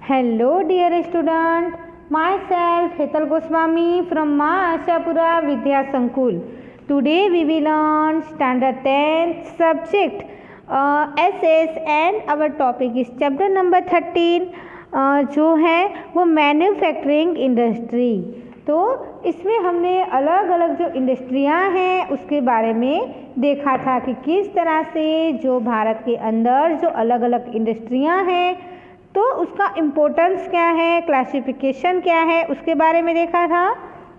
Hello dear student, myself Hetal Goswami from Ma Ashapura Vidya Sankul. Today we will learn standard 10th subject SS and our topic is chapter number 13 जो है वो manufacturing industry. तो इसमें हमने अलग अलग जो इंडस्ट्रियां हैं उसके बारे में देखा था कि किस तरह से जो भारत के अंदर जो अलग अलग इंडस्ट्रियां हैं तो उसका इम्पोर्टेंस क्या है, क्लासिफिकेशन क्या है, उसके बारे में देखा था।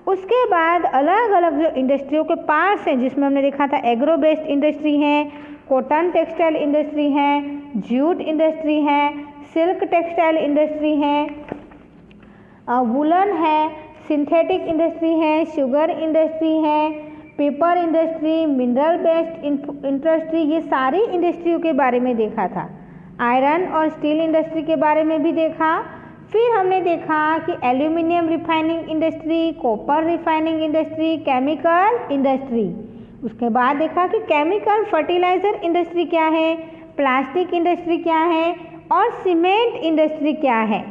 उसके बाद अलग अलग जो इंडस्ट्रियों के पार्ट्स हैं जिसमें हमने देखा था एग्रो बेस्ड इंडस्ट्री है, कॉटन टेक्सटाइल इंडस्ट्री है, जूट इंडस्ट्री है, सिल्क टेक्सटाइल इंडस्ट्री है, वुलन है, सिंथेटिक इंडस्ट्री है, शुगर इंडस्ट्री है, paper industry, mineral based industry, ये सारी इंडस्ट्रियों के बारे में देखा था। आयरन और स्टील इंडस्ट्री के बारे में भी देखा। फिर हमने देखा कि aluminium refining industry, copper refining industry, chemical industry. उसके बाद देखा कि केमिकल फर्टिलाइज़र इंडस्ट्री क्या है, प्लास्टिक इंडस्ट्री क्या है और सीमेंट इंडस्ट्री क्या है।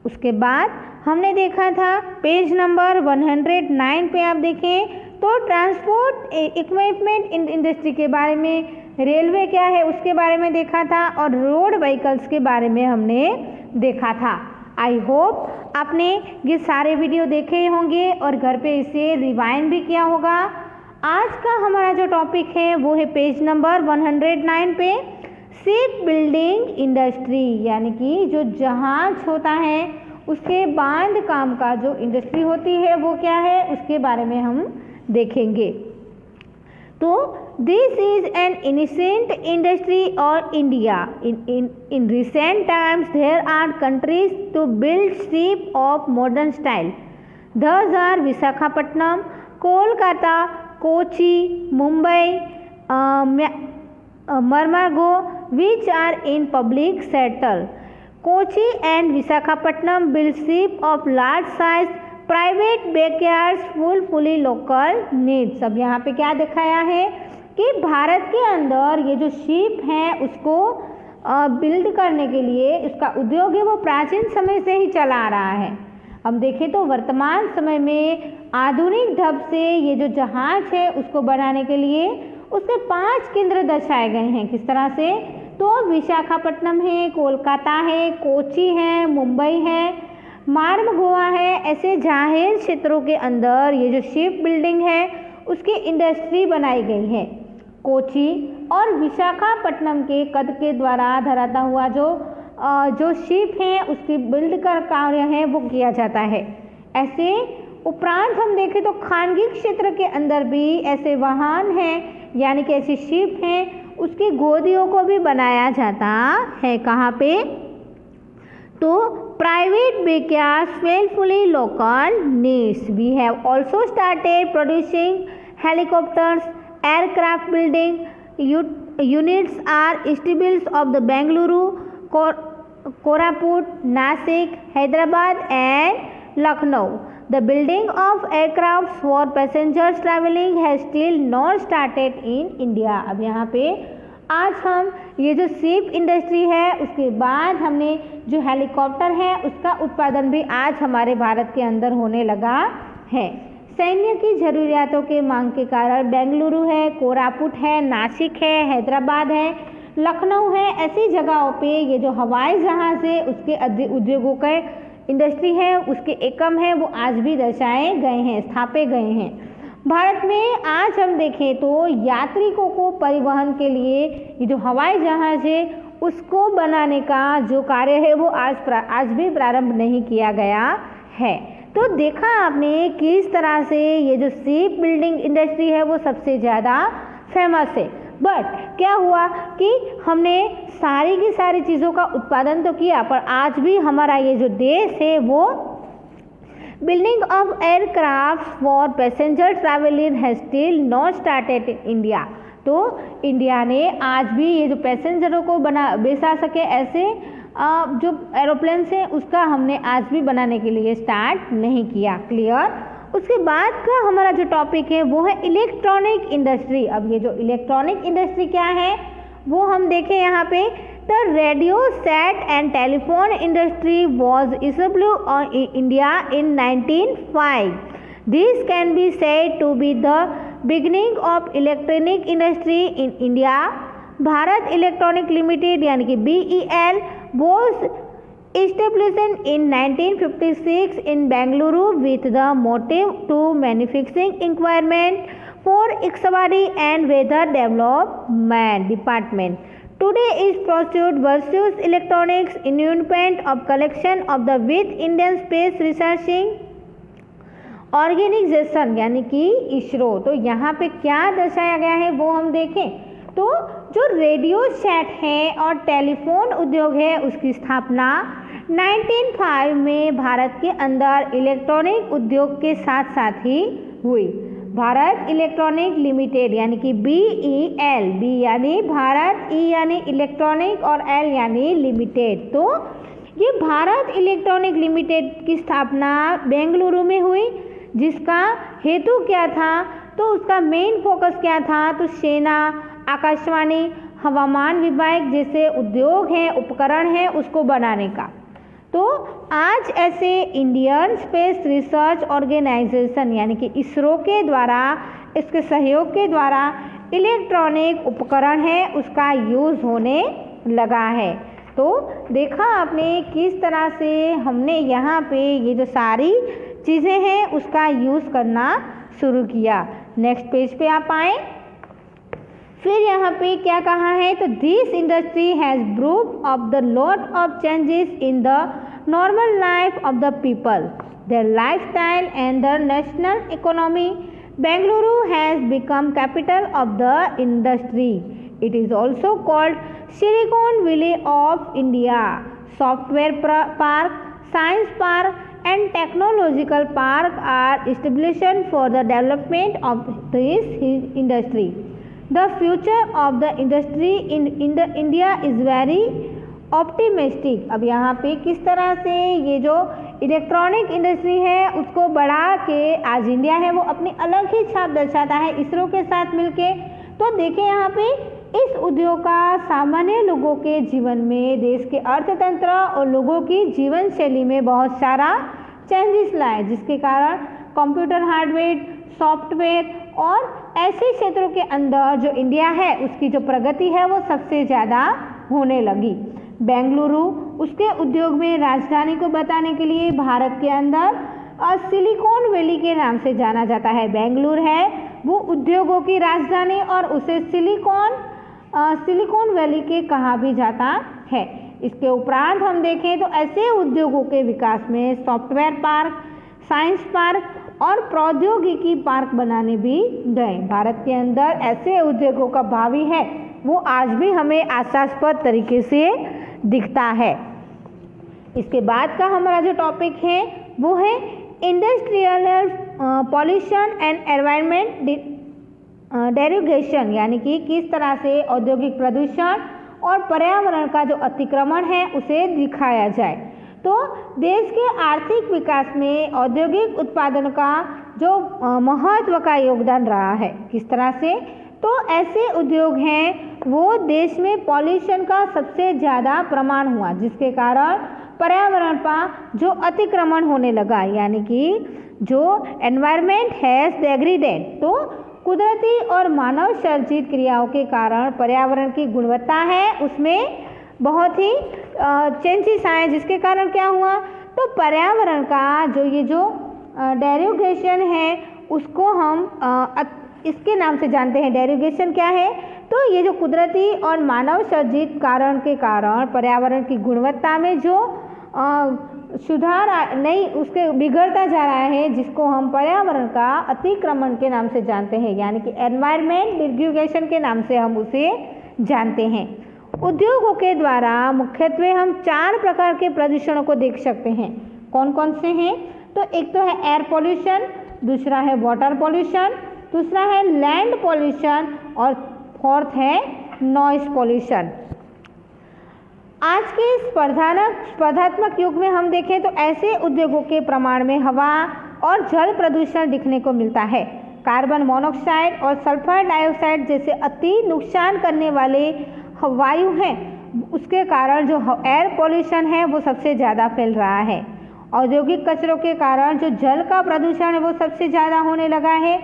उसके बाद हमने देखा था पेज नंबर 109 पे आप देखें तो ट्रांसपोर्ट इक्विपमेंट इंडस्ट्री के बारे में, रेलवे क्या है उसके बारे में देखा था और रोड व्हीकल्स के बारे में हमने देखा था। आई होप आपने ये सारे वीडियो देखे होंगे और घर पे इसे रिवाइंड भी किया होगा। आज का हमारा जो टॉपिक है वो है पेज नंबर 109 पे शिप बिल्डिंग इंडस्ट्री, यानी कि जो जहाज होता है उसके बांध काम का जो इंडस्ट्री होती है वो क्या है उसके बारे में हम देखेंगे। तो दिस इज एन इनिसेंट इंडस्ट्री और India in recent times there are countries to build ship of modern style. Those are Visakhapatnam, Kolkata, Kochi, Mumbai, Marmago, which are in public sector. Kochi and Visakhapatnam build ship of large size private backyards fully local needs. अब यहाँ पे क्या दिखाया है कि भारत के अंदर ये जो शिप हैं उसको बिल्ड करने के लिए उसका उद्योग है वो प्राचीन समय से ही चला आ रहा है। हम देखें तो वर्तमान समय में आधुनिक ढंग से ये जो जहाज है उसको बनाने के लिए उसके 5 केंद्र दर्शाए गए हैं। किस तरह से, तो विशाखापट्टनम है, कोलकाता है, कोची है, मुंबई है, मार्म गोवा है। ऐसे जाहिर क्षेत्रों के अंदर ये जो शिप बिल्डिंग है उसकी इंडस्ट्री बनाई गई है। कोची और विशाखापट्टनम के कद के द्वारा धराता हुआ जो शिप है उसकी बिल्ड का कार्य है वो किया जाता है। ऐसे उपरांत हम देखें तो खानगी क्षेत्र के अंदर भी ऐसे वाहन हैं, यानी कि ऐसी शिप हैं उसकी गोदियों को भी बनाया जाता है। कहाँ पे, तो private backyards fully local needs. We have also started producing helicopters, aircraft building units are stables of the Bengaluru, Koraput, Nasik, Hyderabad and Lucknow. The building of aircraft for passengers traveling has still not started in India. अब यहाँ पे आज हम ये जो ship industry है उसके बाद हमने जो हेलीकॉप्टर है उसका उत्पादन भी आज हमारे भारत के अंदर होने लगा है। सैन्य की ज़रूरियातों के मांग के कारण बेंगलुरु है, कोरापुट है, नासिक है, हैदराबाद है, लखनऊ है, ऐसी जगहों पे ये जो हवाई जहाज़ है उसके उद्योगों के इंडस्ट्री है उसके एकम है वो आज भी दर्शाए गए हैं, स्थापे गए हैं। भारत में आज हम देखें तो यात्रिकों को परिवहन के लिए ये जो हवाई जहाज़ है उसको बनाने का जो कार्य है वो आज भी प्रारंभ नहीं किया गया है। तो देखा आपने किस तरह से ये जो शिप बिल्डिंग इंडस्ट्री है वो सबसे ज़्यादा फेमस है। बट क्या हुआ कि हमने सारी की सारी चीज़ों का उत्पादन तो किया पर आज भी हमारा ये जो देश है वो building of aircraft for passenger travelling has still not started in India. तो इंडिया ने आज भी ये जो पैसेंजरों को बेचा सके ऐसे जो एरोप्लेन्स हैं उसका हमने आज भी बनाने के लिए स्टार्ट नहीं किया। क्लियर। उसके बाद का हमारा जो टॉपिक है वो है इलेक्ट्रॉनिक इंडस्ट्री। अब ये जो इलेक्ट्रॉनिक इंडस्ट्री क्या है वो हम देखें यहाँ पे The radio, sat and telephone industry was established in India in 1905. This can be said to be the beginning of electronic industry in India. Bharat Electronic Limited यानी कि BEL was established in 1956 in Bengaluru with the motive to manufacturing requirement for Ixabadi and Weather Development Department. Today is pursued versus electronics investment of collection of the with Indian Space Researching organization यानी कि इसरो। तो यहाँ पे क्या दर्शाया गया है वो हम देखें तो जो रेडियो सेट है और टेलीफोन उद्योग है उसकी स्थापना 1905 में भारत के अंदर इलेक्ट्रॉनिक उद्योग के साथ साथ ही हुई। भारत इलेक्ट्रॉनिक लिमिटेड यानी कि BEL, B यानी भारत, E यानी इलेक्ट्रॉनिक और L यानी लिमिटेड। तो ये भारत इलेक्ट्रॉनिक लिमिटेड की स्थापना बेंगलुरु में हुई, जिसका हेतु क्या था तो उसका मेन फोकस क्या था तो सेना, आकाशवाणी, हवामान विभाग जैसे उद्योग हैं, उपकरण हैं उसको बनाने का। तो आज ऐसे इंडियन स्पेस रिसर्च ऑर्गेनाइजेशन यानी कि इसरो के द्वारा, इसके सहयोग के द्वारा इलेक्ट्रॉनिक उपकरण है उसका यूज़ होने लगा है। तो देखा आपने किस तरह से हमने यहाँ पे ये जो सारी चीज़ें हैं उसका यूज़ करना शुरू किया। नेक्स्ट पेज पे आप आए, फिर यहाँ पे क्या कहा है तो this industry has brood of the lot of changes in the normal life of the people, there lifestyle and the national economy. Bengaluru has become capital of the industry. It is also called silicon valley of India. Software park, science park and technological park are established for the development of this industry. The future of the industry in India is very optimistic. अब यहाँ पे किस तरह से ये जो electronic industry है उसको बढ़ा के आज इंडिया है वो अपनी अलग ही छाप दर्शाता है इसरो के साथ मिलके। तो देखें यहाँ पे इस उद्योग का सामान्य लोगों के जीवन में, देश के अर्थतंत्र और लोगों की जीवन शैली में बहुत सारा चेंजेस लाए, जिसके कारण कंप्यूटर हार्डवेयर, सॉफ्टवेयर और ऐसे क्षेत्रों के अंदर जो इंडिया है उसकी जो प्रगति है वो सबसे ज़्यादा होने लगी। बेंगलुरु उसके उद्योग में राजधानी को बताने के लिए भारत के अंदर सिलिकॉन वैली के नाम से जाना जाता है। बेंगलुरु है वो उद्योगों की राजधानी और उसे सिलिकॉन वैली के कहा भी जाता है। इसके उपरांत हम देखें तो ऐसे उद्योगों के विकास में सॉफ्टवेयर पार्क, साइंस पार्क और प्रौद्योगिकी पार्क बनाने भी गए। भारत के अंदर ऐसे उद्योगों का भावी है वो आज भी हमें आशास्पद तरीके से दिखता है। इसके बाद का हमारा जो टॉपिक है वो है इंडस्ट्रियल पॉल्यूशन एंड एनवायरनमेंट डेरिगेशन, यानी कि किस तरह से औद्योगिक प्रदूषण और पर्यावरण का जो अतिक्रमण है उसे दिखाया जाए। तो देश के आर्थिक विकास में औद्योगिक उत्पादन का जो महत्व का योगदान रहा है, किस तरह से तो ऐसे उद्योग हैं वो देश में पॉल्यूशन का सबसे ज़्यादा प्रमाण हुआ, जिसके कारण पर्यावरण पर जो अतिक्रमण होने लगा, यानी कि जो एनवायरनमेंट हैज़ डिग्रेडेड। तो कुदरती और मानव सर्जित क्रियाओं के कारण पर्यावरण की गुणवत्ता है उसमें बहुत ही चेंजेस आए, जिसके कारण क्या हुआ तो पर्यावरण का जो ये जो डेरिगेशन है उसको हम इसके नाम से जानते हैं। डेरिगेशन क्या है तो ये जो कुदरती और मानव सर्जित कारण के कारण पर्यावरण की गुणवत्ता में जो सुधार नहीं उसके बिगड़ता जा रहा है, जिसको हम पर्यावरण का अतिक्रमण के नाम से जानते हैं, यानी कि एनवायरनमेंट डिग्रेडेशन के नाम से हम उसे जानते हैं। उद्योगों के द्वारा मुख्यत्वे हम 4 प्रकार के प्रदूषणों को देख सकते हैं। कौन कौन से हैं तो एक तो है एयर पॉल्यूशन, दूसरा है वाटर पॉल्यूशन, दूसरा है लैंड पॉल्यूशन और फोर्थ है नॉइस पॉल्यूशन। आज के स्पर्धात्मक युग में हम देखें तो ऐसे उद्योगों के प्रमाण में हवा और जल प्रदूषण दिखने को मिलता है। कार्बन मोनोऑक्साइड और सल्फर डाइऑक्साइड जैसे अति नुकसान करने वाले वायु हैं उसके कारण जो एयर पोल्यूशन है वो सबसे ज़्यादा फैल रहा है। औद्योगिक कचरों के कारण जो जल का प्रदूषण है वो सबसे ज़्यादा होने लगा है।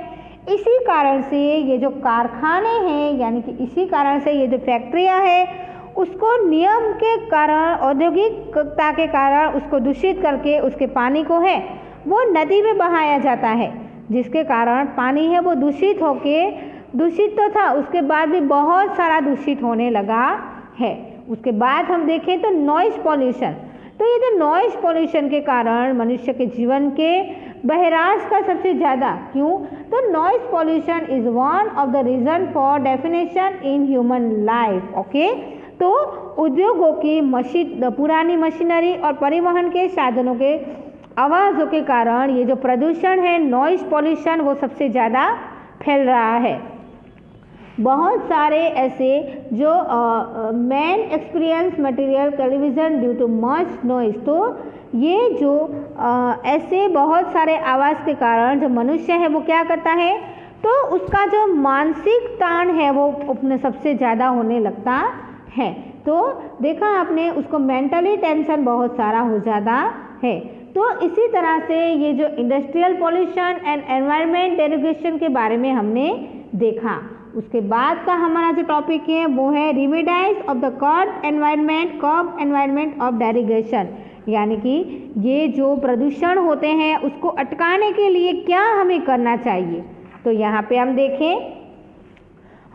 इसी कारण से ये जो कारखाने हैं, यानी कि इसी कारण से ये जो फैक्ट्रियाँ हैं उसको नियम के कारण, औद्योगिकता के कारण उसको दूषित करके उसके पानी को है वो नदी में बहाया जाता है, जिसके कारण पानी है वो दूषित होके, दूषित तो था उसके बाद भी बहुत सारा दूषित होने लगा है। उसके बाद हम देखें तो नॉइज़ पॉल्यूशन, तो ये जो नॉइज़ पॉल्यूशन के कारण मनुष्य के जीवन के बहरास का सबसे ज़्यादा, क्यों, तो noise pollution is one of the reason for definition in human life. Okay, तो उद्योगों की पुरानी मशीनरी और परिवहन के साधनों के आवाज़ों के कारण ये जो प्रदूषण है, नॉइज़ पॉल्यूशन, वो सबसे ज़्यादा फैल रहा है। बहुत सारे ऐसे जो man experience material television due too much noise, तो ये जो ऐसे बहुत सारे आवाज़ के कारण जो मनुष्य है वो क्या करता है, तो उसका जो मानसिक ताण है वो अपने सबसे ज़्यादा होने लगता है। तो देखा आपने, उसको मेंटली टेंशन बहुत सारा हो जाता है। तो इसी तरह से ये जो इंडस्ट्रियल पॉल्यूशन एंड एनवायरनमेंट डेरिगेशन के बारे में हमने देखा। उसके बाद का हमारा जो टॉपिक है वो है रिमेडाइज ऑफ द कर्ब एनवायरनमेंट ऑफ डेरिगेशन, यानी कि ये जो प्रदूषण होते हैं उसको अटकाने के लिए क्या हमें करना चाहिए। तो यहाँ पे हम देखें,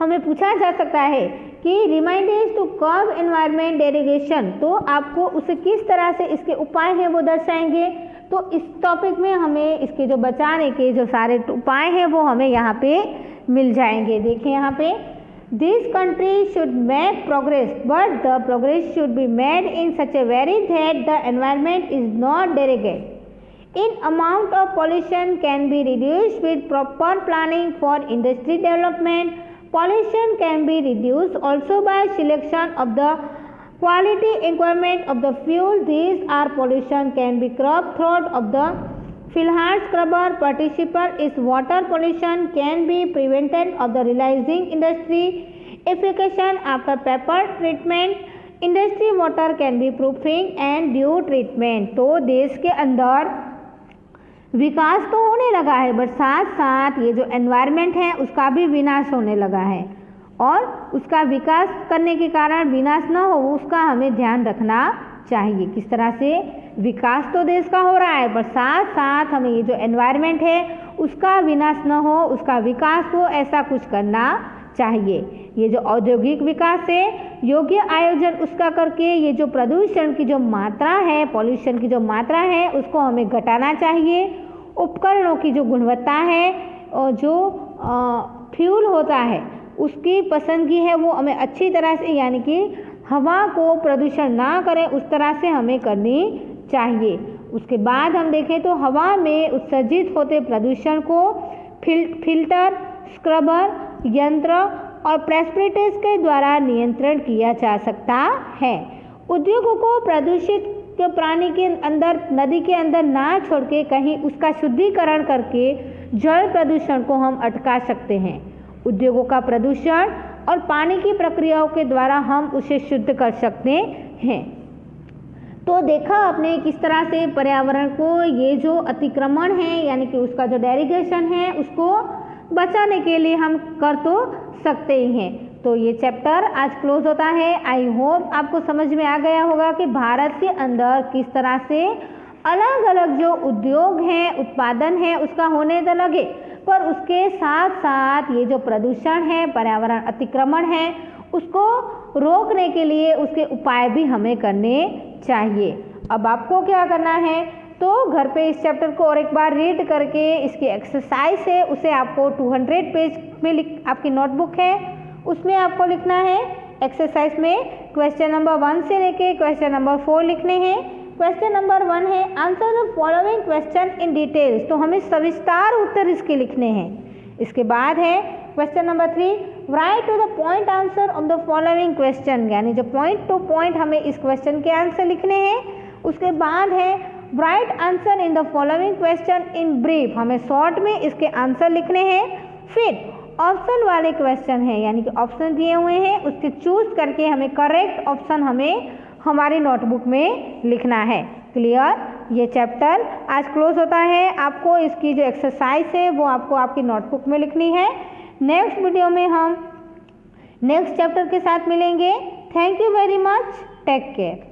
हमें पूछा जा सकता है कि रिमाइंडर्स टू कर्ब एनवायरनमेंट डेरिगेशन, तो आपको उसे किस तरह से इसके उपाय हैं वो दर्शाएंगे। तो इस टॉपिक में हमें इसके जो बचाने के जो सारे उपाय हैं वो हमें यहाँ पे मिल जाएंगे। देखिए यहाँ पे, this country should make progress but the progress should be made in such a very that the environment is not derogate. In amount of pollution can be reduced with proper planning for industry development. Pollution can be reduced also by selection of the quality requirement of the fuel. These are pollution can be curbed through of the filhard scrubber participant is water pollution can be prevented of the realizing industry efficacy after paper treatment. Industry water can be proofing and dew treatment. तो देश के अंदर विकास तो होने लगा है, but साथ साथ ये जो एनवायरनमेंट है उसका भी विनाश होने लगा है, और उसका विकास करने के कारण विनाश न हो उसका हमें ध्यान रखना चाहिए। किस तरह से विकास तो देश का हो रहा है, बट साथ साथ हमें ये जो एनवायरनमेंट है उसका विनाश न हो, उसका विकास हो, ऐसा कुछ करना चाहिए। ये जो औद्योगिक विकास है, योग्य आयोजन उसका करके ये जो प्रदूषण की जो मात्रा है, पॉल्यूशन की जो मात्रा है उसको हमें घटाना चाहिए। उपकरणों की जो गुणवत्ता है और जो फ्यूल होता है उसकी पसंदगी है वो हमें अच्छी तरह से, यानी कि हवा को प्रदूषण ना करें उस तरह से हमें करनी चाहिए। उसके बाद हम देखें तो हवा में उत्सर्जित होते प्रदूषण को फिल्टर, स्क्रबर यंत्र और प्रेस्पिरेटर्स के द्वारा नियंत्रण किया जा सकता है। उद्योगों को प्रदूषित प्राणी के अंदर, नदी के अंदर ना छोड़ के कहीं उसका शुद्धिकरण करके जल प्रदूषण को हम अटका सकते हैं। उद्योगों का प्रदूषण और पानी की प्रक्रियाओं के द्वारा हम उसे शुद्ध कर सकते हैं। तो देखा आपने किस तरह से पर्यावरण को ये जो अतिक्रमण है, यानी कि उसका जो डेरिगेशन है उसको बचाने के लिए हम कर तो सकते ही हैं। तो ये चैप्टर आज क्लोज होता है। आई होप आपको समझ में आ गया होगा कि भारत के अंदर किस तरह से अलग अलग जो उद्योग हैं, उत्पादन है उसका होने तो लगे, पर उसके साथ साथ ये जो प्रदूषण है, पर्यावरण अतिक्रमण है, उसको रोकने के लिए उसके उपाय भी हमें करने चाहिए। अब आपको क्या करना है, तो घर पे इस चैप्टर को और एक बार रीड करके इसकी एक्सरसाइज है उसे आपको 200 पेज में आपकी नोटबुक है उसमें आपको लिखना है। एक्सरसाइज में क्वेश्चन नंबर 1 से लेके क्वेश्चन नंबर 4 लिखने हैं। क्वेश्चन नंबर 1 है answer the following question in details, तो हमें सविस्तार उत्तर इसके लिखने हैं। इसके बाद है question number 3 write to the point answer of the following question, यानी जो पॉइंट टू पॉइंट हमें इस क्वेश्चन के आंसर लिखने हैं। उसके बाद है right answer in the following question in brief, हमें शॉर्ट में इसके आंसर लिखने हैं। फिर ऑप्शन वाले क्वेश्चन हैं, यानी कि ऑप्शन दिए हुए हैं उसके चूज करके हमें करेक्ट ऑप्शन हमें हमारी नोटबुक में लिखना है। क्लियर? ये चैप्टर आज क्लोज होता है। आपको इसकी जो एक्सरसाइज है वो आपको आपकी नोटबुक में लिखनी है। नेक्स्ट वीडियो में हम नेक्स्ट चैप्टर के साथ मिलेंगे। Thank you very much. Take care.